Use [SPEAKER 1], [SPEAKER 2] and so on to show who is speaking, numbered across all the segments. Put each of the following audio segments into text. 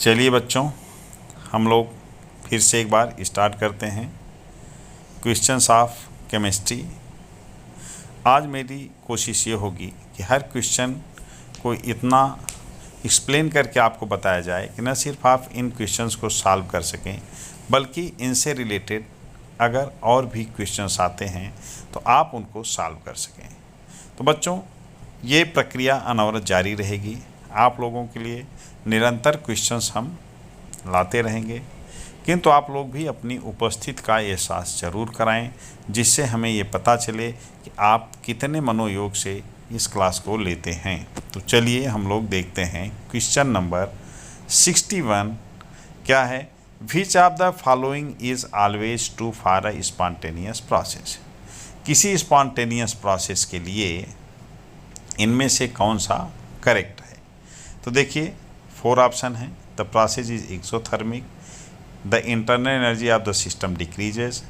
[SPEAKER 1] चलिए बच्चों, हम लोग फिर से एक बार स्टार्ट करते हैं क्वेश्चंस ऑफ केमिस्ट्री। आज मेरी कोशिश ये होगी कि हर क्वेश्चन को इतना एक्सप्लेन करके आपको बताया जाए कि न सिर्फ आप इन क्वेश्चंस को सॉल्व कर सकें, बल्कि इनसे रिलेटेड अगर और भी क्वेश्चंस आते हैं तो आप उनको सॉल्व कर सकें। तो बच्चों, ये प्रक्रिया अनवरत जारी रहेगी। आप लोगों के लिए निरंतर क्वेश्चंस हम लाते रहेंगे, किंतु आप लोग भी अपनी उपस्थिति का एहसास ज़रूर कराएं, जिससे हमें ये पता चले कि आप कितने मनोयोग से इस क्लास को लेते हैं। तो चलिए हम लोग देखते हैं क्वेश्चन नंबर 61 क्या है। Which of the following is always true for a spontaneous process. किसी स्पॉन्टेनियस प्रोसेस के लिए इनमें से कौन सा करेक्ट है। तो देखिए 4 ऑप्शन हैं। The process is exothermic, the internal energy of the system decreases,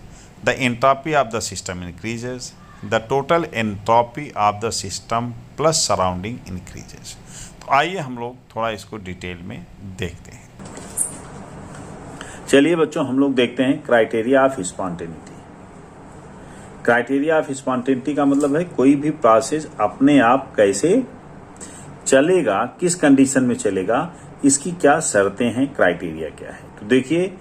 [SPEAKER 1] the entropy of the system increases, the total entropy of the system plus surrounding increases. तो आइए हम लोग थोड़ा इसको डिटेल में देखते हैं।
[SPEAKER 2] चलिए बच्चों, हम लोग देखते हैं criteria of spontaneity. Criteria of spontaneity का मतलब है कोई भी प्रोसेस अपने आप कैसे चलेगा, किस कंडीशन में चलेगा, इसकी क्या शर्तें हैं, क्राइटेरिया क्या है। तो देखिए,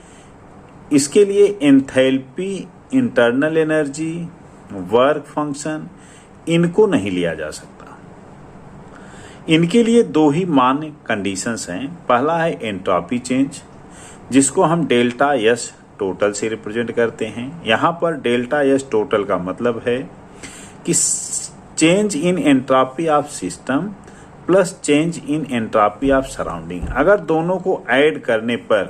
[SPEAKER 2] इसके लिए enthalpy, internal energy, work function, इनको नहीं लिया जा सकता। इनके लिए 2 ही मान्य कंडीशंस हैं। पहला है एंट्रोपी चेंज, जिसको हम डेल्टा एस टोटल से रिप्रेजेंट करते हैं। यहां पर डेल्टा एस टोटल का मतलब है कि change in entropy of system plus change in entropy of surrounding. अगर दोनों को ऐड करने पर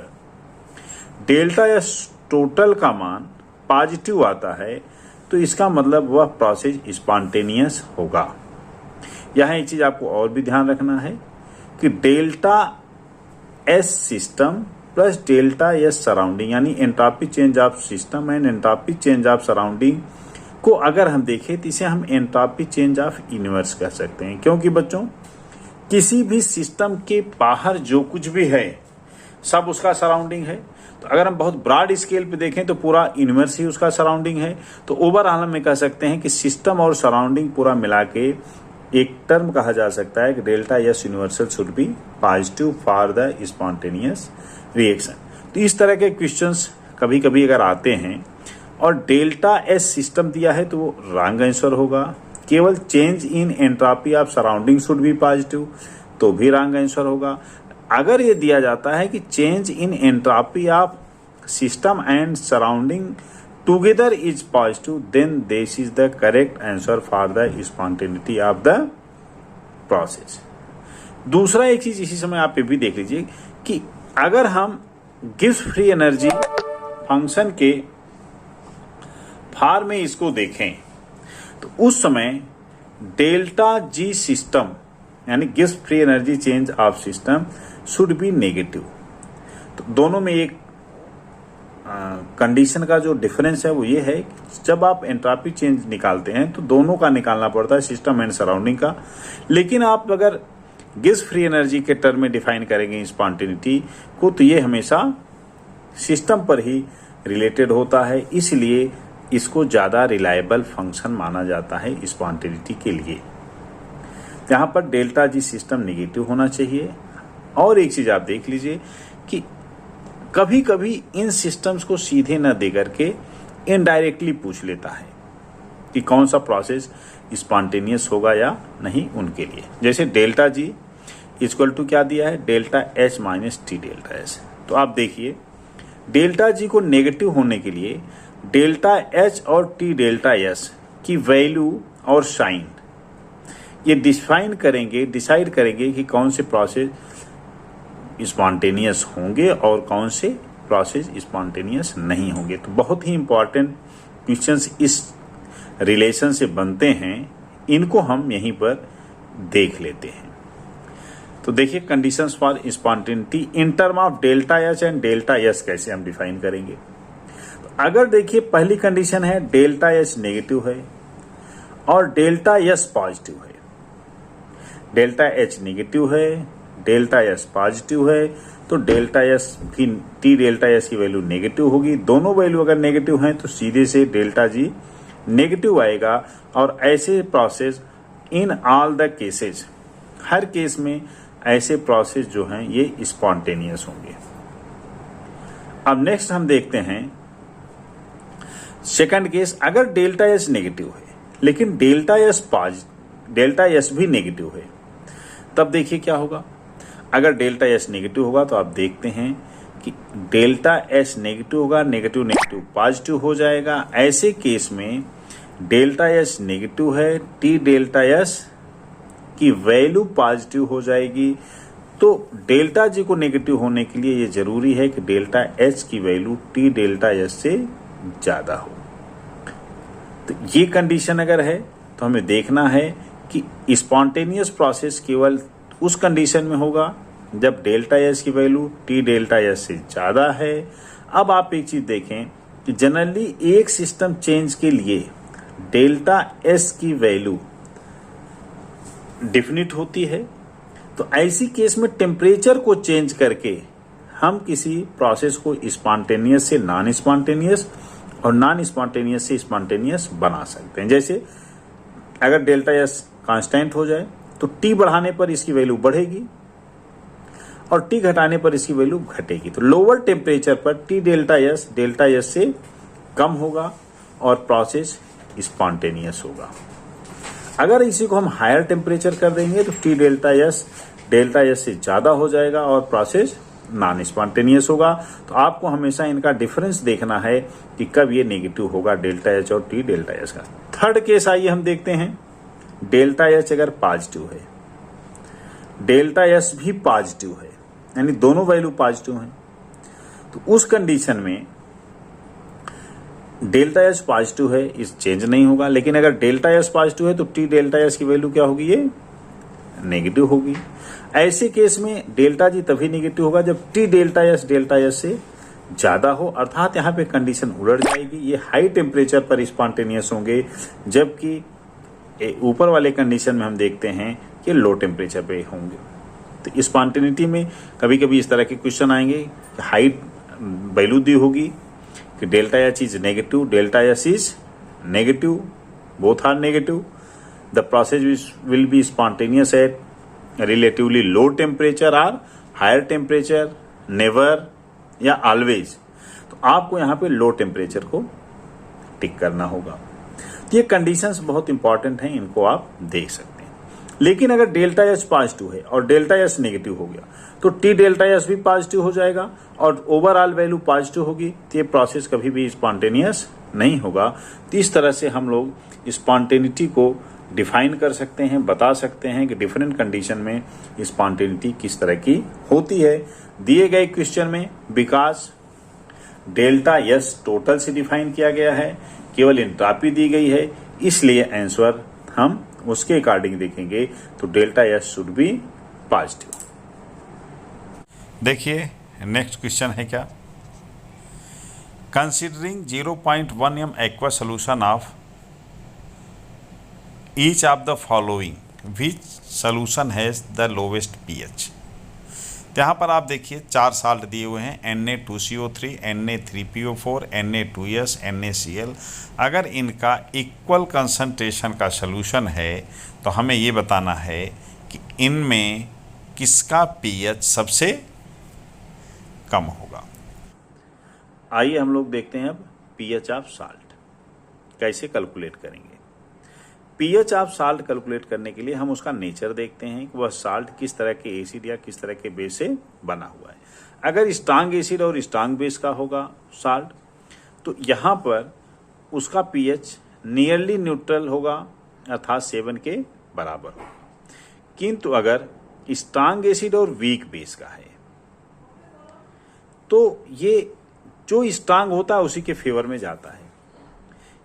[SPEAKER 2] डेल्टा एस टोटल का मान पॉजिटिव आता है, तो इसका मतलब वह प्रोसेस स्पॉन्टेनियस होगा। यहां एक चीज आपको और भी ध्यान रखना है कि delta S system plus delta S surrounding, यानी entropy change of system and entropy change of surrounding को अगर हम देखें तो इसे हम एंट्रोपी चेंज ऑफ यूनिवर्स कह सकते हैं। क्योंकि बच्चों, किसी भी सिस्टम के बाहर जो कुछ भी है सब उसका सराउंडिंग है। तो अगर हम बहुत ब्रॉड स्केल पे देखें तो पूरा यूनिवर्स ही उसका सराउंडिंग है। तो ओवरऑल में कह सकते हैं कि सिस्टम और सराउंडिंग पूरा मिला के एक टर्म कहा जा सकता है कि delta S universal should be positive for the spontaneous reaction. तो इस तरह के क्वेश्चंस कभी कभी अगर आते हैं और डेल्टा एस सिस्टम दिया है तो वो रॉन्ग आंसर होगा। केवल change in entropy of surrounding should be positive, तो भी रॉन्ग आंसर होगा। अगर ये दिया जाता है कि change in entropy of system and surrounding together is positive, then this is the correct answer for the spontaneity of the process. दूसरा एक चीज इसी समय आप ये भी देख लीजिए कि अगर हम गिब्स फ्री एनर्जी फंक्शन के फॉर्म में इसको देखें तो उस समय डेल्टा जी सिस्टम यानी Gibbs free energy change of system should be negative. तो दोनों में एक कंडीशन का जो डिफरेंस है वो ये है कि जब आप एंट्रोपी चेंज निकालते हैं तो दोनों का निकालना पड़ता है, सिस्टम एंड सराउंडिंग का। लेकिन आप अगर गिब्स फ्री एनर्जी के टर्म में डिफाइन करेंगे स्पॉन्टेनिटी को तो ये हमेशा सिस्टम पर ही रिलेटेड होता है, इसलिए इसको ज्यादा रिलायबल फंक्शन माना जाता है स्पॉन्टेनिटी के लिए। यहां पर डेल्टा जी सिस्टम नेगेटिव होना चाहिए। और एक चीज आप देख लीजिए कि कभी कभी इन सिस्टम्स को सीधे न दे करके इनडायरेक्टली पूछ लेता है कि कौन सा प्रोसेस स्पॉन्टेनियस होगा या नहीं उनके लिए। जैसे डेल्टा जी इक्वल टू क्या दिया है, delta H minus T delta S. तो आप देखिए डेल्टा जी को नेगेटिव होने के लिए डेल्टा एच और टी डेल्टा एस की वैल्यू और साइन ये डिसाइड करेंगे कि कौन से प्रोसेस स्पॉन्टेनियस होंगे और कौन से प्रोसेस स्पॉन्टेनियस नहीं होंगे। तो बहुत ही इंपॉर्टेंट क्वेश्चंस इस रिलेशन से बनते हैं, इनको हम यहीं पर देख लेते हैं। तो देखिए conditions for spontaneity in term of delta H and delta S कैसे हम डिफाइन करेंगे। तो अगर देखिए पहली कंडीशन है डेल्टा एच नेगेटिव है और डेल्टा एस पॉजिटिव है। डेल्टा एच नेगेटिव है, डेल्टा एस पॉजिटिव है तो डेल्टा एस की टी डेल्टा एस की वैल्यू नेगेटिव होगी। दोनों वैल्यू अगर नेगेटिव हैं तो सीधे से डेल्टा जी नेगेटिव आएगा। और ऐसे process in all the cases, her case में ऐसे प्रोसेस जो हैं ये स्पॉन्टेनियस होंगे। अब नेक्स्ट हम देखते हैं सेकंड केस, अगर डेल्टा एस नेगेटिव है लेकिन डेल्टा एस भी नेगेटिव है, तब देखिए क्या होगा। अगर डेल्टा एस नेगेटिव होगा तो आप देखते हैं कि डेल्टा एस नेगेटिव होगा, नेगेटिव नेगेटिव पॉजिटिव हो जाएगा। ऐसे केस में डेल्टा एस नेगेटिव है, टी डेल्टा एस की वैल्यू पॉजिटिव हो जाएगी। तो डेल्टा जी को नेगेटिव होने के लिए ये जरूरी है कि डेल्टा एच की वैल्यू टी डेल्टा एस से ज्यादा हो। तो ये कंडीशन अगर है तो हमें देखना है कि स्पॉन्टेनियस प्रोसेस केवल उस कंडीशन में होगा जब डेल्टा एस की वैल्यू टी डेल्टा एस से ज्यादा है। अब आप एक चीज देखें कि जनरली एक सिस्टम चेंज के लिए डेल्टा एस की वैल्यू डिफिनिट होती है। तो ऐसी केस में टेम्परेचर को चेंज करके हम किसी प्रोसेस को स्पॉन्टेनियस से नॉन स्पॉन्टेनियस और नॉन स्पॉन्टेनियस से स्पॉन्टेनियस बना सकते हैं। जैसे अगर डेल्टा एस कांस्टेंट हो जाए तो टी बढ़ाने पर इसकी वैल्यू बढ़ेगी और टी घटाने पर इसकी वैल्यू घटेगी। तो लोअर टेम्परेचर पर टी डेल्टा एस से कम होगा और प्रोसेस स्पॉन्टेनियस होगा। अगर इसी को हम हायर टेम्परेचर कर देंगे तो टी डेल्टा एस से ज्यादा हो जाएगा और प्रोसेस नॉन स्पॉन्टेनियस होगा। तो आपको हमेशा इनका डिफरेंस देखना है कि कब ये नेगेटिव होगा डेल्टा एच और टी डेल्टा एस का। थर्ड केस आइए हम देखते हैं, डेल्टा एच अगर पॉजिटिव है, डेल्टा एस भी पॉजिटिव है, यानी दोनों वैल्यू पॉजिटिव हैं, तो उस कंडीशन में डेल्टा एस पॉजिटिव है, इस चेंज नहीं होगा। लेकिन अगर डेल्टा एस पॉजिटिव है तो टी डेल्टा एस की वैल्यू क्या होगी, ये नेगेटिव होगी। ऐसे केस में डेल्टा जी तभी नेगेटिव होगा जब टी डेल्टा एस से ज्यादा हो, अर्थात यहाँ पे कंडीशन उलट जाएगी। ये हाई टेम्परेचर पर स्पॉन्टेनियस होंगे, जबकि ऊपर वाले कंडीशन में हम देखते हैं कि लो टेम्परेचर पे होंगे। तो स्पॉन्टेनिटी में कभी कभी इस तरह के क्वेश्चन आएंगे, हाई वैल्यू दी होगी कि delta H is negative, delta S is negative, both are negative, the process will be spontaneous at relatively low temperature और हायर टेम्परेचर, नेवर या ऑलवेज। तो आपको यहाँ पे लो टेम्परेचर को टिक करना होगा। ये कंडीशंस बहुत इंपॉर्टेंट हैं, इनको आप देख सकते हैं। लेकिन अगर डेल्टा एच पॉजिटिव है और डेल्टा एस नेगेटिव हो गया तो टी डेल्टा एस भी पॉजिटिव हो जाएगा और ओवरऑल वैल्यू पॉजिटिव होगी, तो ये प्रोसेस कभी भी स्पॉन्टेनियस नहीं होगा। तो इस तरह से हम लोग स्पॉन्टेनिटी को डिफाइन कर सकते हैं, बता सकते हैं कि डिफरेंट कंडीशन में स्पॉन्टेनिटी किस तरह की होती है। दिए गए क्वेश्चन में बिकॉज डेल्टा एस टोटल से डिफाइन किया गया है, केवल एंट्रोपी दी गई है, इसलिए आंसर हम उसके अकॉर्डिंग देखेंगे। तो delta S should be positive.
[SPEAKER 1] देखिए नेक्स्ट क्वेश्चन है क्या, considering 0.1 m aqua solution of each of the following which solution has the lowest pH. यहाँ पर आप देखिए 4 साल्ट दिए हुए हैं, Na2CO3, Na3PO4, Na2S, NaCl। अगर इनका इक्वल कंसंट्रेशन का सोल्यूशन है तो हमें ये बताना है कि इनमें किसका पीएच सबसे कम होगा।
[SPEAKER 2] आइए हम लोग देखते हैं अब पीएच ऑफ साल्ट कैसे कैलकुलेट करेंगे। पीएच ऑफ साल्ट कैलकुलेट करने के लिए हम उसका नेचर देखते हैं कि वह साल्ट किस तरह के एसिड या किस तरह के बेस से बना हुआ है। अगर स्ट्रांग एसिड और स्ट्रांग बेस का होगा साल्ट तो यहाँ पर उसका पीएच नियरली न्यूट्रल होगा, अर्थात 7 के बराबर होगा। किंतु अगर स्ट्रांग एसिड और वीक बेस का है तो ये जो स्ट्रांग होता है उसी के फेवर में जाता है।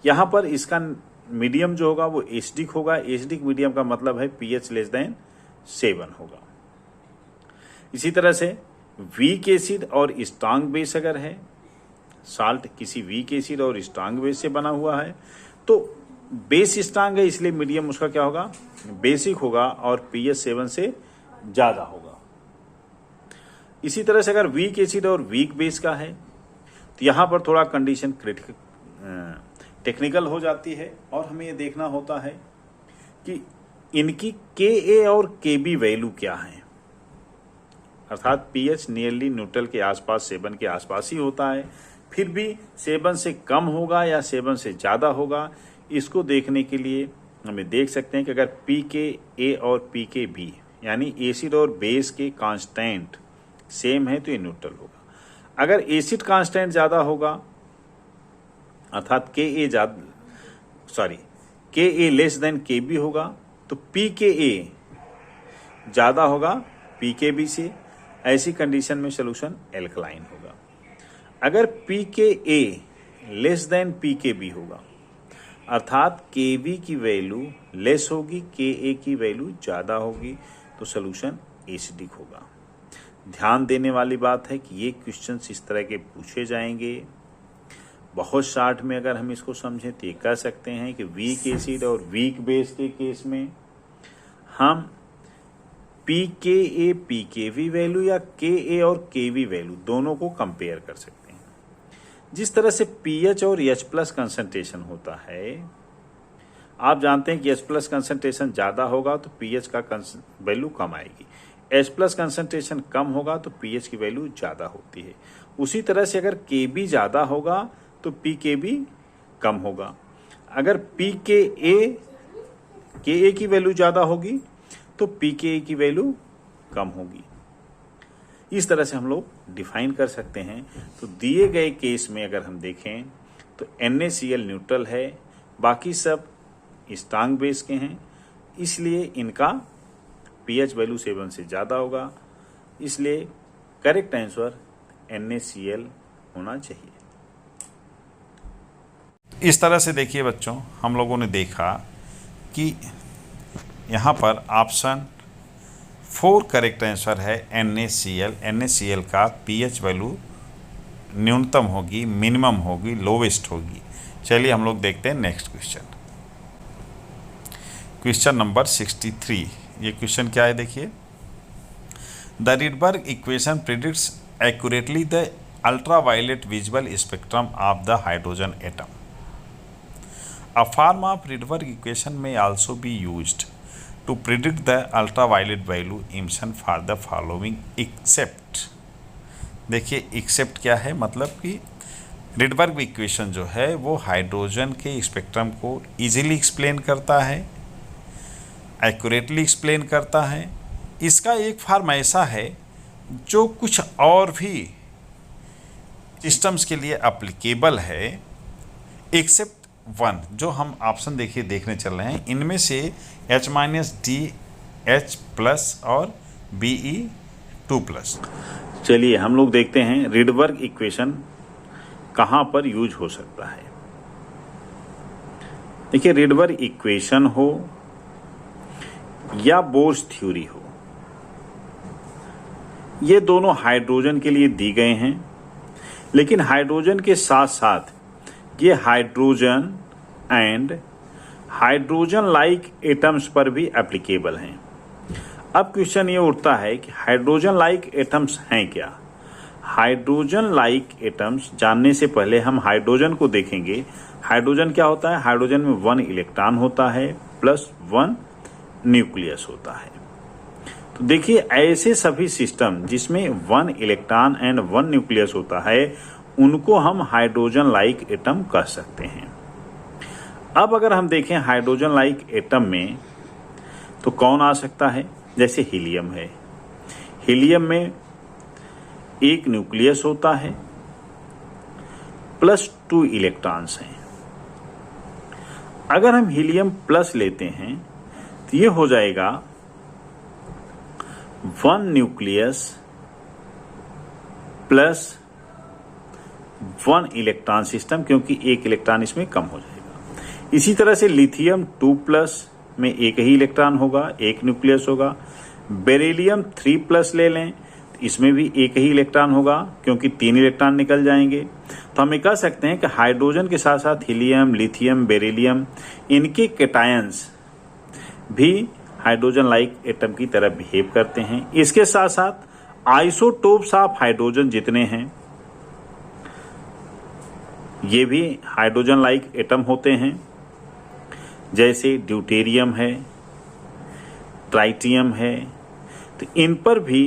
[SPEAKER 2] यहाँ पर इसका मीडियम जो होगा वो एसिडिक होगा। एसिडिक मीडियम का मतलब है पीएच लेस देन 7 होगा। इसी तरह से वीक एसिड और स्ट्रांग बेस अगर है, साल्ट किसी वीक एसिड और स्ट्रांग बेस से बना हुआ है तो बेस स्ट्रांग है, इसलिए मीडियम उसका क्या होगा, बेसिक होगा और पीएच 7 से ज्यादा होगा। इसी तरह से अगर वीक एसिड और वीक बेस का है तो यहाँ पर थोड़ा कंडीशन टेक्निकल हो जाती है और हमें ये देखना होता है कि इनकी Ka और Kb वैल्यू क्या है, अर्थात pH नियरली न्यूट्रल के आसपास, 7 के आसपास ही होता है, फिर भी 7 से कम होगा या 7 से ज़्यादा होगा, इसको देखने के लिए हमें देख सकते हैं कि अगर pKa और pKb यानी एसिड और बेस के कांस्टेंट सेम है तो ये न्यूट्रल होगा। अगर एसिड कांस्टेंट ज़्यादा होगा अर्थात Ka लेस देन Kb होगा तो pKa ज़्यादा होगा pKb से, ऐसी कंडीशन में सोल्यूशन एल्कलाइन होगा। अगर pKa लेस देन pKb होगा अर्थात Kb की वैल्यू लेस होगी, Ka की वैल्यू ज़्यादा होगी, तो सोल्यूशन एसिडिक होगा। ध्यान देने वाली बात है कि ये क्वेश्चंस इस तरह के पूछे जाएंगे। बहुत शॉर्ट में अगर हम इसको समझें तो ये कह सकते हैं कि वीक एसिड और वीक बेस के केस में हम pKa pKb वैल्यू या Ka और Kb वैल्यू दोनों को कंपेयर कर सकते हैं। जिस तरह से pH और H+ कंसंट्रेशन होता है, आप जानते हैं कि H+ कंसंट्रेशन ज़्यादा होगा तो pH का वैल्यू कम आएगी, H+ कंसंट्रेशन कम होगा तो pH की वैल्यू ज़्यादा होती है। उसी तरह से अगर Kb ज़्यादा होगा तो pKb कम होगा। अगर Ka की वैल्यू ज़्यादा होगी तो pKa की वैल्यू कम होगी। इस तरह से हम लोग डिफाइन कर सकते हैं। तो दिए गए केस में अगर हम देखें तो NaCl न्यूट्रल है, बाकी सब स्ट्रांग बेस के हैं, इसलिए इनका pH वैल्यू 7 से ज़्यादा होगा, इसलिए करेक्ट आंसर NaCl होना चाहिए।
[SPEAKER 1] इस तरह से देखिए बच्चों, हम लोगों ने देखा कि यहाँ पर ऑप्शन 4 करेक्ट आंसर है NaCl। NaCl का pH वैल्यू न्यूनतम होगी, मिनिमम होगी, लोवेस्ट होगी। चलिए हम लोग देखते हैं नेक्स्ट क्वेश्चन। Question number 63। ये क्वेश्चन क्या है देखिए। The Rydberg equation predicts accurately the ultraviolet visible spectrum of the hydrogen atom. A form of Rydberg equation may also be used to predict the ultraviolet value emission for the following except। देखिए accept क्या है, मतलब कि Rydberg equation जो है वो hydrogen के spectrum को इजीली एक्सप्लेन करता है, एक्यूरेटली एक्सप्लेन करता है। इसका एक फॉर्म ऐसा है जो कुछ और भी सिस्टम्स के लिए एप्लीकेबल है, एक्सेप्ट 1 जो हम ऑप्शन देखिए देखने चल रहे हैं। इनमें से H-D H+ और Be2+।
[SPEAKER 2] चलिए हम लोग देखते हैं रिडबर्ग इक्वेशन कहाँ पर यूज हो सकता है। देखिए रिडबर्ग इक्वेशन हो या बोर्स थ्योरी हो, ये दोनों हाइड्रोजन के लिए दी गए हैं, लेकिन हाइड्रोजन के साथ साथ ये hydrogen and hydrogen like atoms पर भी एप्लीकेबल हैं। अब क्वेश्चन ये उठता है कि हाइड्रोजन लाइक एटम्स हैं क्या। हाइड्रोजन लाइक एटम्स जानने से पहले हम हाइड्रोजन को देखेंगे। हाइड्रोजन क्या होता है? हाइड्रोजन में 1 इलेक्ट्रॉन होता है प्लस 1 न्यूक्लियस होता है। तो देखिए ऐसे सभी सिस्टम जिसमें 1 इलेक्ट्रॉन एंड 1 न्यूक्लियस होता है उनको हम हाइड्रोजन लाइक एटम कह सकते हैं। अब अगर हम देखें हाइड्रोजन लाइक एटम में तो कौन आ सकता है? जैसे हीलियम है, हीलियम में 1 न्यूक्लियस होता है प्लस 2 इलेक्ट्रॉन्स हैं। अगर हम हीलियम प्लस लेते हैं तो ये हो जाएगा 1 न्यूक्लियस प्लस 1 इलेक्ट्रॉन सिस्टम, क्योंकि 1 इलेक्ट्रॉन इसमें कम हो जाएगा। इसी तरह से लिथियम 2+ में 1 ही इलेक्ट्रॉन होगा, 1 न्यूक्लियस होगा। बेरिलियम 3+ ले लें, इसमें भी 1 ही इलेक्ट्रॉन होगा क्योंकि 3 इलेक्ट्रॉन निकल जाएंगे। तो हम ये कह सकते हैं कि हाइड्रोजन के साथ साथ हीलियम, लिथियम, बेरिलियम इनके कैटायंस भी हाइड्रोजन लाइक एटम की तरह बिहेव करते हैं। इसके साथ साथ आइसोटोप्स ऑफ हाइड्रोजन जितने हैं ये भी हाइड्रोजन लाइक एटम होते हैं, जैसे ड्यूटेरियम है, ट्राइटियम है, तो इन पर भी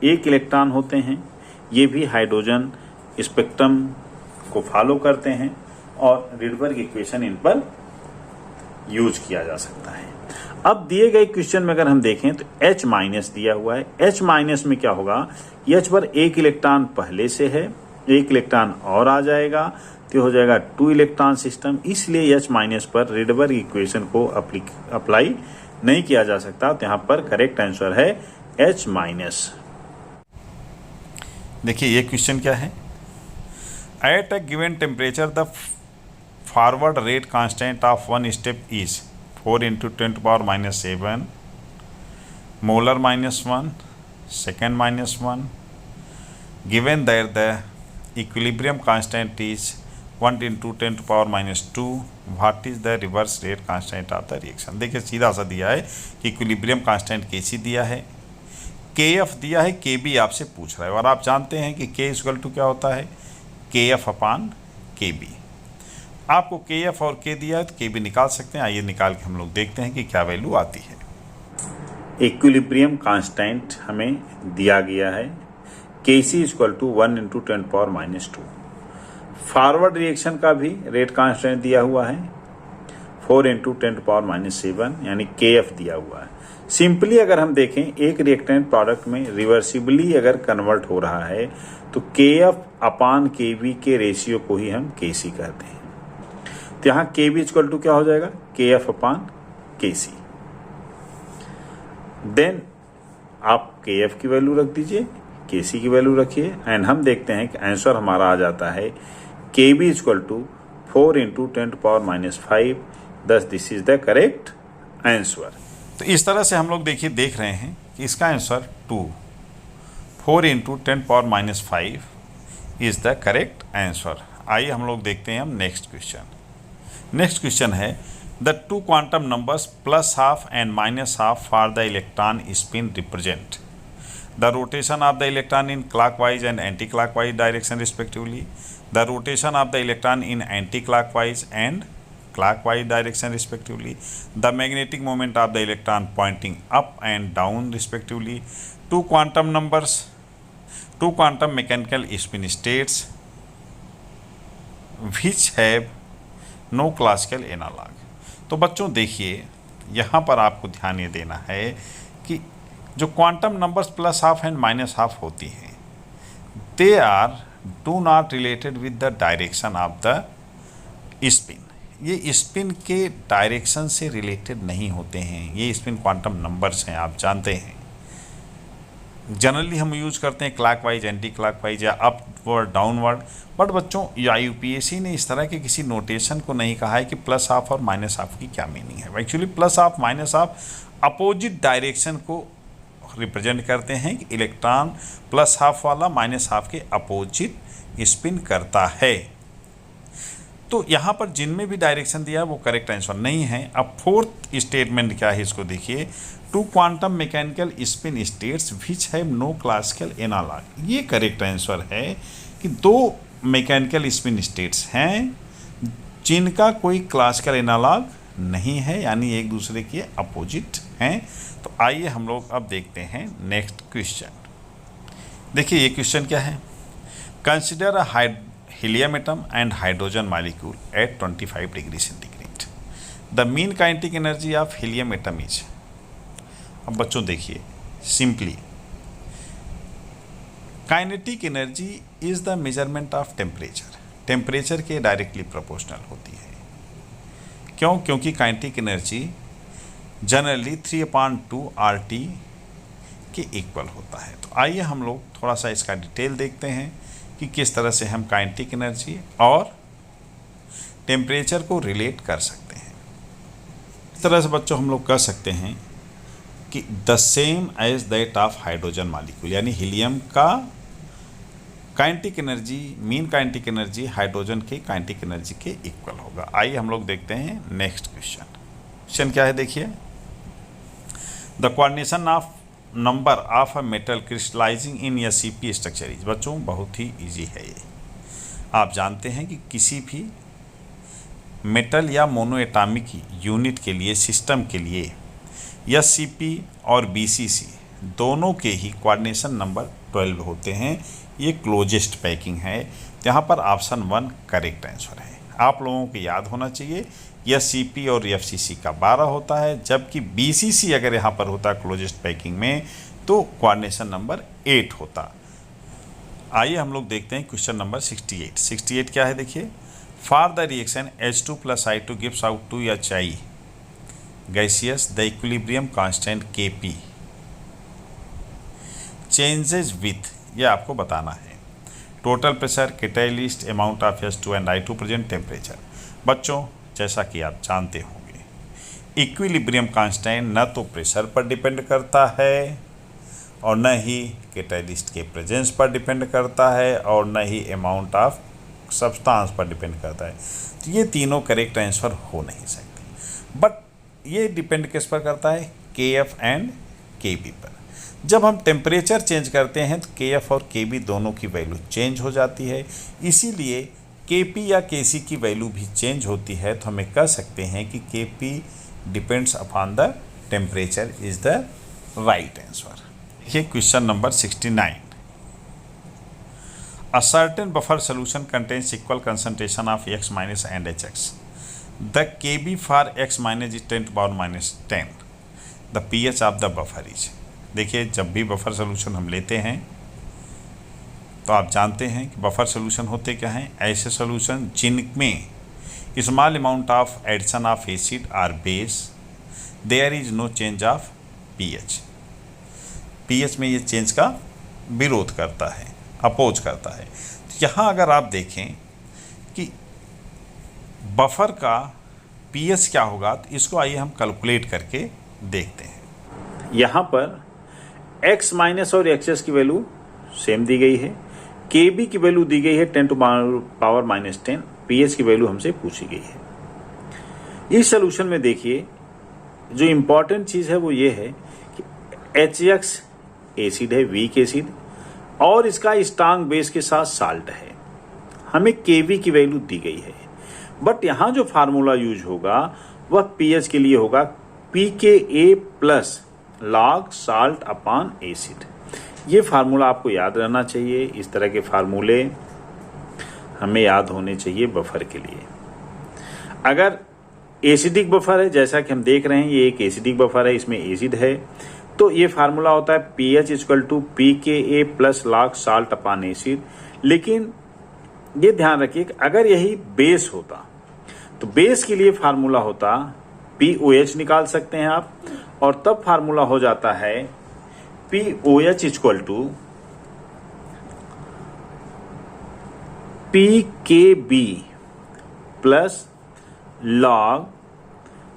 [SPEAKER 2] एक इलेक्ट्रॉन होते हैं। ये भी हाइड्रोजन स्पेक्ट्रम को फॉलो करते हैं और रिडबर्ग इक्वेशन इन पर यूज किया जा सकता है। अब दिए गए क्वेश्चन में अगर हम देखें तो H माइनस दिया हुआ है। H माइनस में क्या होगा, H पर एक इलेक्ट्रॉन पहले से है, एक इलेक्ट्रॉन और आ जाएगा तो हो जाएगा 2 इलेक्ट्रॉन सिस्टम, इसलिए H माइनस पर रिडबर्ग इक्वेशन को अप्लाई नहीं किया जा सकता। तो यहाँ पर करेक्ट आंसर है H माइनस।
[SPEAKER 1] देखिए ये क्वेश्चन क्या है, at a given temperature the forward rate constant of one step is 4 × 10⁻⁷ molar -1 second -1 given that the equilibrium constant is 1 × 10⁻⁻2 what is the reverse rate constant of the reaction। देखिए सीधा सा दिया है कि इक्विलिब्रियम कांस्टेंट Kc दिया है, Kf दिया है, Kb आपसे पूछ रहा है और आप जानते हैं कि K = क्या होता है, Kf/Kb। आपको Kf और K दिया है तो Kb निकाल सकते हैं। आइए निकाल के हम लोग देखते हैं कि क्या वैल्यू आती है।
[SPEAKER 2] इक्विलिब्रियम कांस्टेंट हमें दिया गया है, Kc = 1 × 10⁻²। फॉरवर्ड रिएक्शन का भी रेट कांस्टेंट दिया हुआ है 4 × 10⁻⁷, यानी Kf दिया हुआ है। सिंपली अगर हम देखें एक रिएक्टेंट प्रोडक्ट में रिवर्सिबली अगर कन्वर्ट हो रहा है तो Kf/Kb के रेशियो को ही हम Kc कहते हैं। तो यहाँ Kb = क्या हो जाएगा, Kf/Kc। देन आप Kf की वैल्यू रख दीजिए, Kc की वैल्यू रखिए एंड हम देखते हैं कि आंसर हमारा आ जाता है Kb = 4 × 10⁻⁵। दस this is the correct answer.
[SPEAKER 1] तो इस तरह से हम लोग देखिए देख रहे हैं कि इसका answer 4 × 10⁻⁵ is the correct answer. आइए हम लोग देखते हैं हम नेक्स्ट क्वेश्चन। नेक्स्ट क्वेश्चन है the 2 quantum numbers +½ and -½ for the electron spin represent the rotation of the electron in clockwise and anti-clockwise direction respectively, the rotation of the electron in anti-clockwise and clockwise direction respectively, the magnetic moment of the electron pointing up and down respectively, 2 quantum numbers, 2 quantum mechanical spin states which have no classical analog। तो बच्चों देखिए यहाँ पर आपको ध्यान ये देना है कि जो क्वांटम नंबर्स +½ एंड -½ होती हैं they are do not related with the direction of the spin. ये स्पिन के डायरेक्शन से रिलेटेड नहीं होते हैं, ये स्पिन क्वांटम नंबर्स हैं, आप जानते हैं। जनरली हम यूज करते हैं क्लॉकवाइज, एंटी क्लॉकवाइज या अपवर्ड डाउनवर्ड, बट बच्चों या यूपीएससी ने इस तरह के किसी नोटेशन को नहीं कहा है कि +½ और -½ की क्या मीनिंग है। एक्चुअली +½ -½ अपोजिट डायरेक्शन को रिप्रेजेंट करते हैं कि इलेक्ट्रॉन +½ वाला -½ के अपोजिट स्पिन करता है। तो यहाँ पर जिनमें भी डायरेक्शन दिया है वो करेक्ट आंसर नहीं है। अब फोर्थ स्टेटमेंट क्या है इसको देखिए, 2 quantum mechanical spin states which have no classical analogue. ये करेक्ट आंसर है कि 2 मैकेनिकल स्पिन स्टेट्स हैं जिनका कोई क्लासिकल एनालॉग नहीं है, यानी एक दूसरे के अपोजिट हैं। तो आइए हम लोग अब देखते हैं नेक्स्ट क्वेश्चन। देखिए ये क्वेश्चन क्या है, consider a helium atom and hydrogen molecule eight 25 degree centigrade. The mean kinetic energy of helium atom is. अब बच्चों देखिए simply kinetic energy is the measurement of temperature. Temperature के डायरेक्टली प्रोपोर्शनल होती है। क्यों? क्योंकि काइनेटिक एनर्जी जनरली 3/2 RT के equal होता है। तो आइए हम लोग थोड़ा सा इसका डिटेल देखते हैं कि किस तरह से हम काइनेटिक एनर्जी और टेम्परेचर को रिलेट कर सकते हैं। इस तरह से बच्चों हम लोग कह सकते हैं कि the same as that of hydrogen molecule, यानी हीलियम का kinetic energy, mean kinetic energy hydrogen के काइनेटिक एनर्जी के इक्वल होगा। आइए हम लोग देखते हैं नेक्स्ट क्वेश्चन। क्वेश्चन क्या है देखिए, the coordination of number of a metal crystallizing in a CP structure is. बच्चों बहुत ही इजी है ये। आप जानते हैं कि किसी भी मेटल या मोनोएटॉमिक यूनिट के लिए, सिस्टम के लिए, या सीपी और बीसीसी दोनों के ही कोऑर्डिनेशन नंबर 12 होते हैं। ये क्लोजेस्ट पैकिंग है। तो यहाँ पर ऑप्शन 1 करेक्ट आंसर है। आप लोगों को याद होना चाहिए यह सीपी और एफसीसी का 12 होता है, जबकि बीसीसी अगर यहाँ पर होता क्लोजेस्ट पैकिंग में तो कोऑर्डिनेशन नंबर 8 होता। आइए हम लोग देखते हैं क्वेश्चन नंबर 68। 68 क्या है देखिए, for the reaction H2 + I2 gives out 2HI gaseous the equilibrium constant Kp changes with, ये आपको बताना है। Total pressure, catalyst, amount of H2 and I2 present, temperature. बच्चों जैसा कि आप जानते होंगे इक्विलिब्रियम कांस्टेंट न तो प्रेशर पर डिपेंड करता है और न ही कैटालिस्ट के प्रेजेंस पर डिपेंड करता है और न ही अमाउंट ऑफ सब्सटेंस पर डिपेंड करता है। तो ये तीनों करेक्ट आंसर हो नहीं सकते। बट ये डिपेंड किस पर करता है, KF एंड KB पर। जब हम टेम्परेचर चेंज करते हैं तो KF और KB दोनों की वैल्यू चेंज हो जाती है, इसीलिए KP या KC की वैल्यू भी चेंज होती है। तो हमें कह सकते हैं कि KP depends upon the temperature is the right answer. ये question number 69। A certain buffer solution contains equal concentration of X minus and HX. The Kb for X minus is 10⁻⁻10. The pH of the buffer is। देखिए जब भी buffer solution हम लेते हैं तो आप जानते हैं कि बफर सोल्यूशन होते क्या हैं, ऐसे सोल्यूशन जिनमें small amount of addition of acid और base, there is no change of pH. PH में ये चेंज का विरोध करता है, अपोज करता है। तो यहाँ अगर आप देखें कि बफर का पीएच क्या होगा, तो इसको आइए हम कैलकुलेट करके देखते हैं।
[SPEAKER 2] यहाँ पर x माइनस और एक्सेस की वैल्यू सेम दी गई है, KB की वैल्यू दी गई है 10⁻⁻10, pH की वैल्यू हमसे पूछी गई है। इस सोल्यूशन में देखिए जो इंपॉर्टेंट चीज़ है वो ये है कि HX एसिड है, वीक एसिड, और इसका स्ट्रांग बेस के साथ साल्ट है। हमें KB की वैल्यू दी गई है, बट यहाँ जो फार्मूला यूज होगा वह pH के लिए होगा pKa plus log salt upon acid. ये फार्मूला आपको याद रहना चाहिए। इस तरह के फार्मूले हमें याद होने चाहिए बफर के लिए। अगर एसिडिक बफर है, जैसा कि हम देख रहे हैं ये एक एसिडिक बफर है, इसमें एसिड है, तो ये फार्मूला होता है pH = pKa plus log salt upon acid. लेकिन ये ध्यान रखिए कि अगर यही बेस होता तो बेस के लिए फार्मूला होता POH निकाल सकते हैं आप, और तब फार्मूला हो जाता है POH = PKB plus log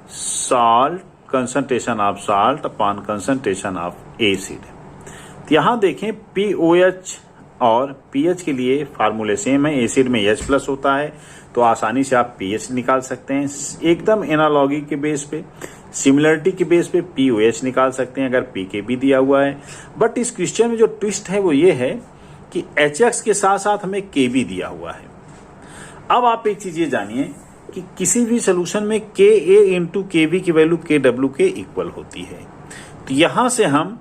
[SPEAKER 2] salt concentration of salt upon concentration of acid. तो यहां देखें POH और pH के लिए फार्मूले सेम है। एसिड में H प्लस होता है तो आसानी से आप pH निकाल सकते हैं। एकदम एनालॉगी के बेस पे, सिमिलरिटी के बेस पे POH निकाल सकते हैं अगर PKB दिया हुआ है। बट इस क्वेश्चन में जो ट्विस्ट है वो ये है कि HX के साथ साथ हमें KB दिया हुआ है। अब आप एक चीज ये जानिए कि किसी भी सोल्यूशन में Ka इंटू KB की वैल्यू KW के इक्वल होती है। तो यहां से हम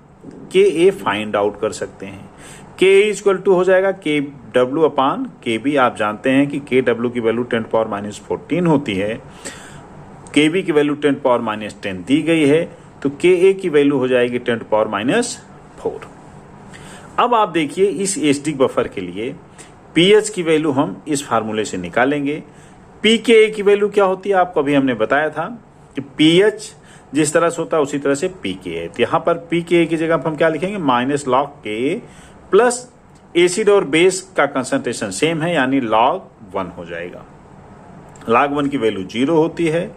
[SPEAKER 2] Ka फाइंड आउट कर सकते हैं। Ka = हो जाएगा KW अपॉन KB। आप जानते हैं कि KW की वैल्यू 10⁻14 होती है, KB की वैल्यू 10⁻10 दी गई है, तो Ka की वैल्यू हो जाएगी 10⁻4। अब आप देखिए इस एसिडिक बफर के लिए pH की वैल्यू हम इस फार्मूले से निकालेंगे। pKa की वैल्यू क्या होती है आपको अभी हमने बताया था कि pH जिस तरह से होता है उसी तरह से pKa। तो यहाँ पर pKa की जगह हम क्या लिखेंगे, minus log Ka plus acid और बेस का कंसंट्रेशन सेम है यानी log 1 हो जाएगा। log 1 की वैल्यू 0 होती है,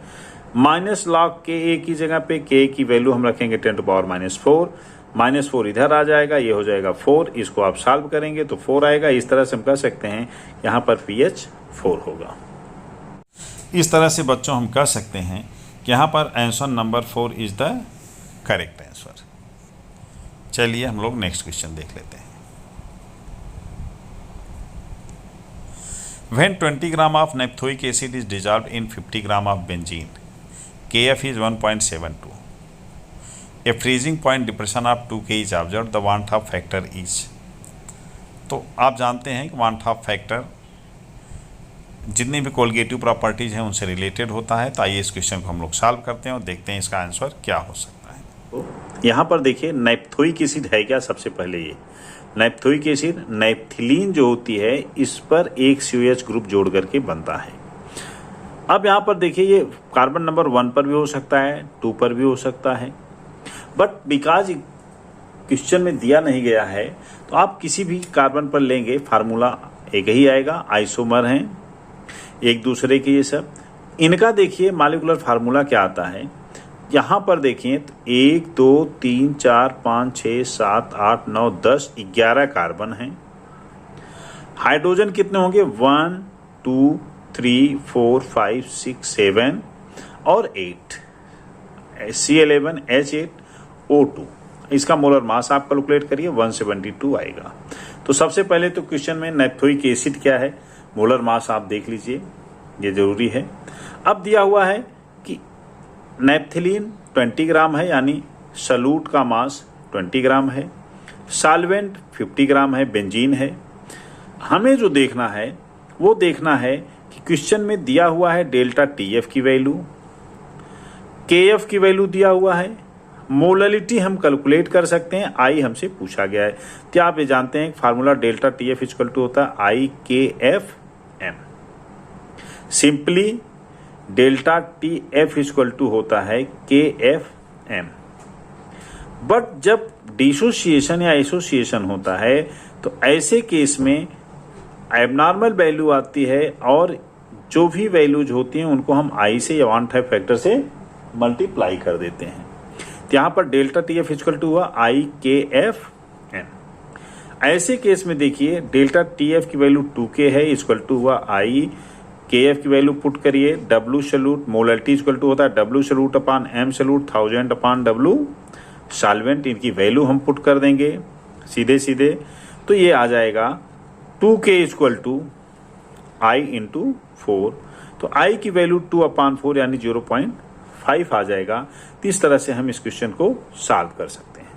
[SPEAKER 2] माइनस लॉग Ka की जगह पे Ka की वैल्यू हम रखेंगे 10⁻⁻4, -4 इधर आ जाएगा, ये हो जाएगा 4। इसको आप सॉल्व करेंगे तो 4 आएगा। इस तरह से हम कह सकते हैं यहाँ पर pH 4 होगा।
[SPEAKER 1] इस तरह से बच्चों हम कह सकते हैं कि यहाँ पर answer number 4 is the correct answer. चलिए हम लोग नेक्स्ट क्वेश्चन देख लेते हैं। When 20 gram of naphthoic acid is dissolved in 50 gram of benzene, KF is 1.72. A freezing point depression of 2K is observed. The Van 't Hoff factor is. तो आप जानते हैं कि वान टॉप फैक्टर जितनी भी कोलगेटिव प्रॉपर्टीज़ हैं उनसे रिलेटेड होता है। तो आइए इस क्वेश्चन को हम लोग सॉल्व करते हैं और देखते हैं इसका आंसर क्या हो सकता है।
[SPEAKER 2] तो यहाँ पर देखिए नेप्थोइक एसिड है क्या। सबसे पहले ये नेप्थोइक एसिड नेप्थिलीन जो होती है इस पर एक COH ग्रुप जोड़ करके बनता है। अब यहाँ पर देखिए ये कार्बन नंबर 1 पर भी हो सकता है, 2 पर भी हो सकता है, बट बिकॉज क्वेश्चन में दिया नहीं गया है तो आप किसी भी कार्बन पर लेंगे फार्मूला एक ही आएगा। आइसोमर हैं एक दूसरे के ये सब। इनका देखिए मॉलिक्यूलर फार्मूला क्या आता है। यहाँ पर देखिए तो 1 2 3 4 5 6 7 8 9 10 11 कार्बन हैं। हाइड्रोजन कितने होंगे 1 2 3 4 5 6 7 और 8 C11 H8 O2। इसका मोलर मास आप कैलकुलेट करिए 172 आएगा। तो सबसे पहले तो क्वेश्चन में नेप्थोइक एसिड क्या है, मोलर मास आप देख लीजिए, ये जरूरी है। अब दिया हुआ है कि नेप्थिलीन 20 ग्राम है, यानी सल्यूट का मास 20 ग्राम है, सॉल्वेंट 50 ग्राम है, बेंजीन है। हमें जो देखना है वो देखना है कि क्वेश्चन में दिया हुआ है डेल्टा TF की वैल्यू, KF की वैल्यू दिया हुआ है, मोललिटी हम कैलकुलेट कर सकते हैं, I हमसे पूछा गया है। क्या आप ये जानते हैं formula delta TF equal to होता है IKFM। Simply delta TF equal to होता है KFM। बट जब डिसोसिएशन या एसोसिएशन होता है तो ऐसे केस में एबनॉर्मल वैल्यू आती है और जो भी वैल्यूज होती हैं उनको हम I से या वान टॉप फैक्टर से मल्टीप्लाई कर देते हैं। तो यहाँ पर डेल्टा TF इक्वल टू हुआ IKFM। ऐसे केस में देखिए डेल्टा TF की वैल्यू 2K है, इक्वल टू हुआ IKF की वैल्यू पुट करिए, W solute molarity equal to होता है W solute upon M solute 1000 upon W solvent. इनकी वैल्यू हम पुट कर देंगे सीधे सीधे, तो ये आ जाएगा 2K equal to I into 4। तो I की वैल्यू 2 अपान 4 यानी 0.5 आ जाएगा। तो इस तरह से हम इस क्वेश्चन को सॉल्व कर सकते हैं।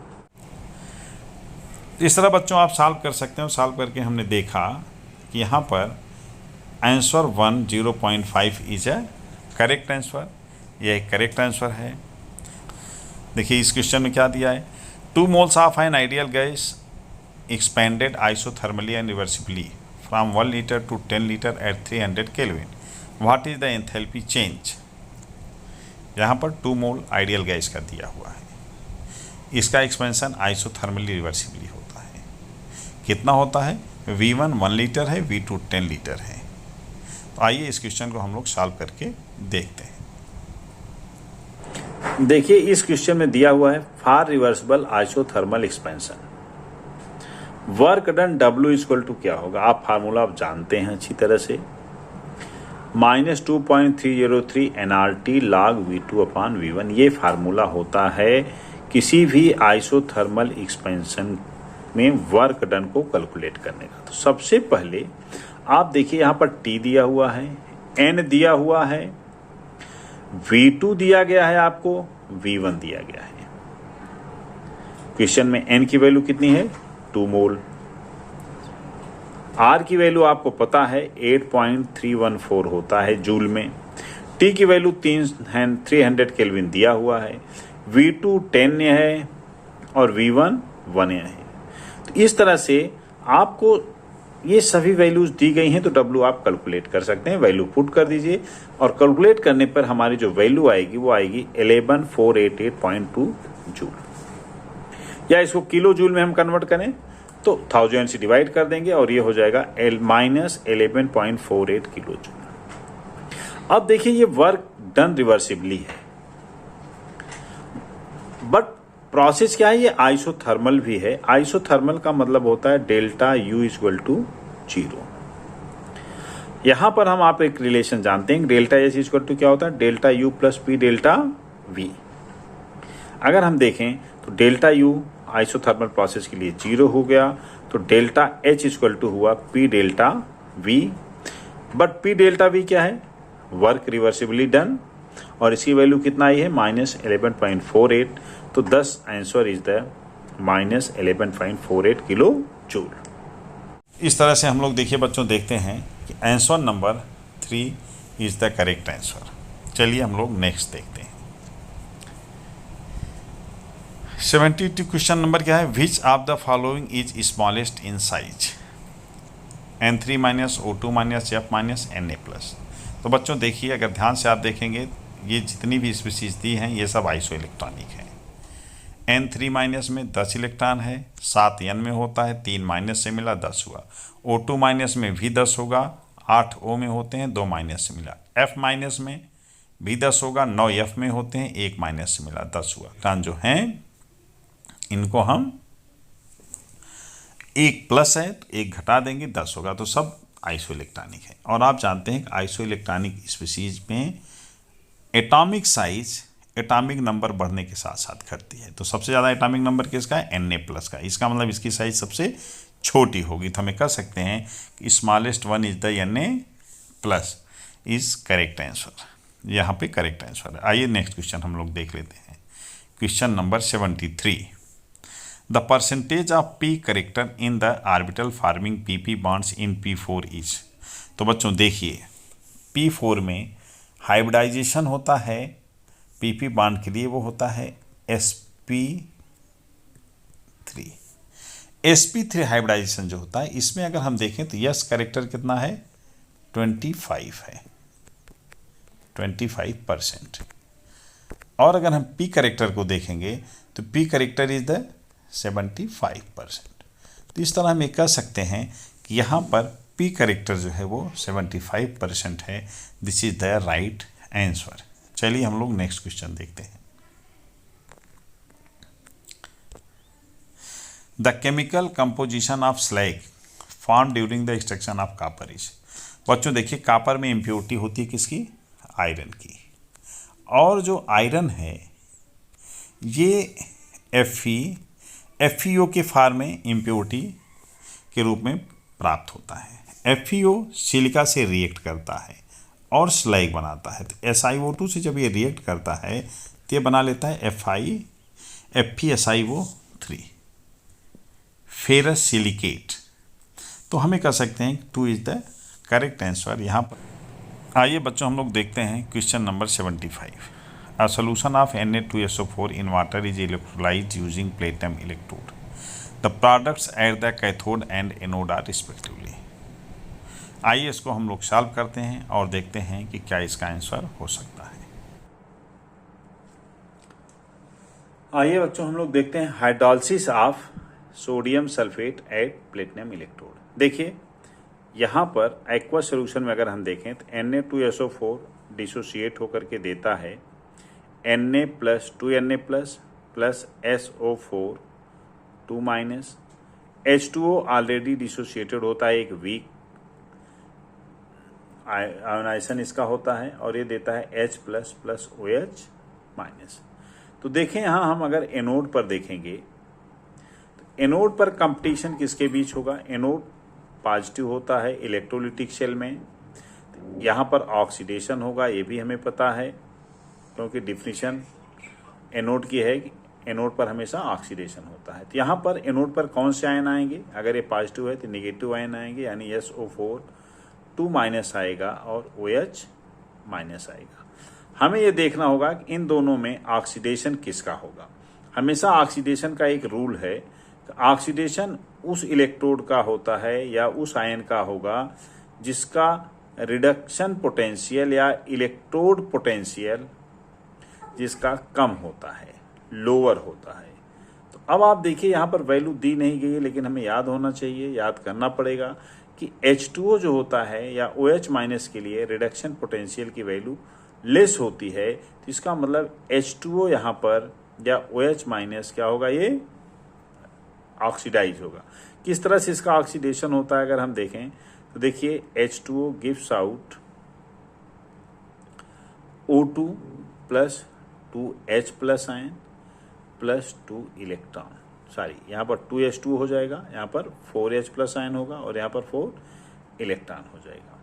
[SPEAKER 1] इस तरह बच्चों आप सॉल्व कर सकते हैं। सॉल्व करके हमने देखा कि यहाँ पर answer 1 0.5 is A correct answer. यह एक करेक्ट आंसर है। देखिए इस क्वेश्चन में क्या दिया है, 2 moles of an ideal gas expanded isothermally and reversibly from 1 liter to 10 liter at 300 Kelvin. What is the enthalpy change? यहाँ पर 2 मोल आइडियल गैस का दिया हुआ है, इसका एक्सपेंशन आइसोथर्मली रिवर्सिबली होता है। कितना होता है, V1 1 लीटर है, V2 10 लीटर है। तो आइए इस क्वेश्चन को हम लोग सॉल्व करके देखते हैं।
[SPEAKER 2] देखिए इस क्वेश्चन में दिया हुआ है for reversible isothermal expansion work done W equal to क्या होगा। आप फार्मूला आप जानते हैं अच्छी तरह से, -2.303 nRT log V2 अपान V1। ये फार्मूला होता है किसी भी आइसोथर्मल एक्सपेंशन में वर्क डन को कैलकुलेट करने का। तो सबसे पहले आप देखिए यहाँ पर T दिया हुआ है, N दिया हुआ है, V2 दिया गया है, आपको V1 दिया गया है। क्वेश्चन में N की वैल्यू कितनी है 2 मोल, R की वैल्यू आपको पता है 8.314 होता है जूल में, T की वैल्यू 300 केल्विन दिया हुआ है, V2 10 है और V1 1 है। तो इस तरह से आपको ये सभी वैल्यूज दी गई हैं, तो W आप कैलकुलेट कर सकते हैं। वैल्यू पुट कर दीजिए और कैलकुलेट करने पर हमारी जो वैल्यू आएगी वो आएगी 11488.2 जूल, या इसको किलो जूल में हम कन्वर्ट करें तो 1000 से डिवाइड कर देंगे और ये हो जाएगा -11.48 किलो जूल। अब देखिए ये वर्क डन रिवर्सिबली है, बट प्रोसेस क्या है, ये आइसोथर्मल भी है। आइसोथर्मल का मतलब होता है डेल्टा U इक्वल टू 0। यहां पर हम आप एक रिलेशन जानते हैं, डेल्टा S इक्वल टू क्या होता है, delta U plus P delta V। अगर हम देखें तो डेल्टा यू आइसोथर्मल प्रोसेस के लिए 0 हो गया, तो डेल्टा एच इक्वल टू हुआ P delta we. But P delta we क्या है? वर्क रिवर्सिबली डन, और इसकी वैल्यू कितना आई है? -11.48। तो दस answer is the -11.48 kilo joule.
[SPEAKER 1] इस तरह से हम लोग देखिए बच्चों देखते हैं कि answer number 3 is the correct answer. चलिए हम लोग नेक्स्ट देखते हैं। 72 क्वेश्चन नंबर क्या है? Which of the following is smallest in size? N3 minus O2 minus F minus Na+। तो बच्चों देखिए, अगर ध्यान से आप देखेंगे ये जितनी भी स्पीसीज दी हैं ये सब आइसो इलेक्ट्रॉनिक है। N3 माइनस में 10 इलेक्ट्रॉन है, 7 N में होता है, 3 माइनस से मिला 10 हुआ। O2 माइनस में भी 10 होगा, 8 O में होते हैं, 2 माइनस से मिला। F माइनस में भी 10 होगा, 9 F में होते हैं, 1 माइनस से मिला 10 हुआ। इलेक्ट्रॉन जो हैं इनको हम 1 प्लस है तो 1 घटा देंगे, 10 होगा, तो सब आइसो इलेक्ट्रॉनिक है। और आप जानते हैं कि आइसो इलेक्ट्रॉनिक स्पीसीज में एटॉमिक साइज एटॉमिक नंबर बढ़ने के साथ साथ घटती है। तो सबसे ज़्यादा एटॉमिक नंबर किसका है? Na+ का। इसका मतलब इसकी साइज सबसे छोटी होगी। तो हमें कह सकते हैं कि smallest one is the Na+ is correct answer. यहाँ पे करेक्ट आंसर है। आइए नेक्स्ट क्वेश्चन हम लोग देख लेते हैं। Question number 73। The percentage of P character in the orbital farming PP bonds in P4 is. तो बच्चों देखिए, P4 में हाइब्रिडाइजेशन होता है, PP बॉन्ड के लिए वो होता है sp3। sp3 हाइब्रिडाइजेशन जो होता है इसमें अगर हम देखें तो यस करेक्टर कितना है? 25 है, 25%। और अगर हम P करेक्टर को देखेंगे तो P करेक्टर इज द 75%। तो इस तरह हम ये कह सकते हैं कि यहाँ पर P करेक्टर जो है वो 75% है। This is the right answer. चलिए हम लोग नेक्स्ट क्वेश्चन देखते हैं। The chemical composition of slag form during the extraction of copper is. बच्चों देखिए, कॉपर में इम्प्योरिटी होती है किसकी? आयरन की। और जो आयरन है ये FeO के फॉर्म में इम्प्योरिटी के रूप में प्राप्त होता है। FeO सिलिका से रिएक्ट करता है और स्लैग बनाता है। तो SiO2 से जब ये रिएक्ट करता है तो ये बना लेता है FeSiO3, फेरस सिलिकेट। तो हमें कह सकते हैं 2 इज द करेक्ट आंसर यहाँ पर। आइए बच्चों हम लोग देखते हैं question number 75। A solution of Na2SO4 in water is electrolyzed using platinum electrode. The products at the cathode and anode are respectively. आइए इसको हम लोग सॉल्व करते हैं और देखते हैं कि क्या इसका आंसर हो सकता है।
[SPEAKER 2] आइए बच्चों हम लोग देखते हैं hydrolysis of sodium sulphate at platinum electrode. देखिए यहाँ पर एक्वा सोल्यूशन में अगर हम देखें तो Na2SO4 डिसोसिएट होकर के देता है Na plus 2Na plus SO4 2- H2O already dissociated होता है, एक वीक आयोनाइजेशन इसका होता है, और ये देता है H प्लस प्लस OH-। तो देखें यहाँ हम अगर एनोड पर देखेंगे तो एनोड पर कंपटीशन किसके बीच होगा? एनोड पॉजिटिव होता है इलेक्ट्रोलिटिक शेल में, यहाँ पर ऑक्सीडेशन होगा, ये भी हमें पता है क्योंकि डिफिनीशन एनोड की है कि एनोड पर हमेशा ऑक्सीडेशन होता है। तो यहाँ पर एनोड पर कौन से आयन आएंगे? अगर ये पॉजिटिव है तो नेगेटिव आयन आएंगे, यानी SO4 2- आएगा और OH- आएगा। हमें ये देखना होगा कि इन दोनों में ऑक्सीडेशन किसका होगा। हमेशा ऑक्सीडेशन का एक रूल है, ऑक्सीडेशन उस इलेक्ट्रोड का होता है या उस आयन का होगा जिसका रिडक्शन पोटेंशियल या इलेक्ट्रोड पोटेंशियल जिसका कम होता है, लोअर होता है। तो अब आप देखिए यहाँ पर वैल्यू दी नहीं गई है, लेकिन हमें याद होना चाहिए, याद करना पड़ेगा कि H2O जो होता है या OH- के लिए रिडक्शन पोटेंशियल की वैल्यू लेस होती है। तो इसका मतलब H2O यहाँ पर या OH- क्या होगा? ये ऑक्सीडाइज होगा। किस तरह से इसका ऑक्सीडेशन होता है अगर हम देखें तो देखिए H2O gives out O2 plus 2H plus ion, plus 2 electron, sorry यहाँ पर 2s2 हो जाएगा, यहाँ पर 4h प्लस आयन होगा और यहाँ पर 4 इलेक्ट्रॉन हो जाएगा।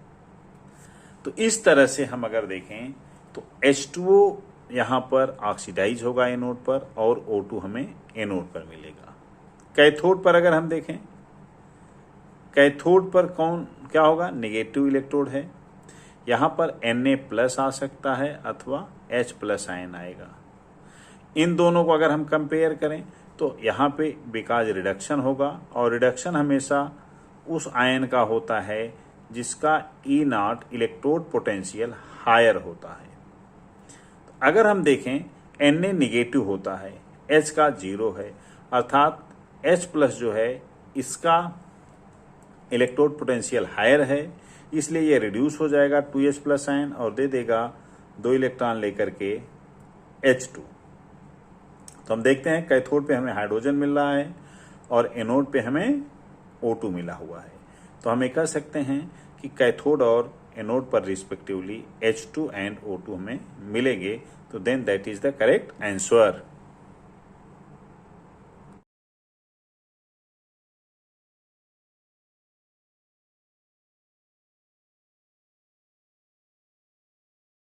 [SPEAKER 2] तो इस तरह से हम अगर देखें तो H2O यहाँ पर ऑक्सीडाइज होगा एनोड पर और O2 हमें एनोड पर मिलेगा। कैथोड पर अगर हम देखें, कैथोड पर कौन क्या होगा, नेगेटिव इलेक्ट्रोड है, यहाँ पर Na प्लस आ सकता है अथवा H प्लस आयन आएगा। इन दोनों को अगर हम कंपेयर करें तो यहाँ पे बिकॉज रिडक्शन होगा और रिडक्शन हमेशा उस आयन का होता है जिसका E0 इलेक्ट्रोड पोटेंशियल हायर होता है। तो अगर हम देखें Na निगेटिव होता है, H का 0 है, अर्थात H प्लस जो है इसका इलेक्ट्रोड पोटेंशियल हायर है, इसलिए ये रिड्यूस हो जाएगा 2H प्लस आयन और दे देगा 2 इलेक्ट्रॉन लेकर के H2। तो हम देखते हैं कैथोड पे हमें हाइड्रोजन मिल रहा है और एनोड पे हमें O2 मिला हुआ है। तो हम ये कह सकते हैं कि कैथोड और एनोड पर रिस्पेक्टिवली H2 एंड O2 हमें मिलेंगे। तो then that is the correct answer.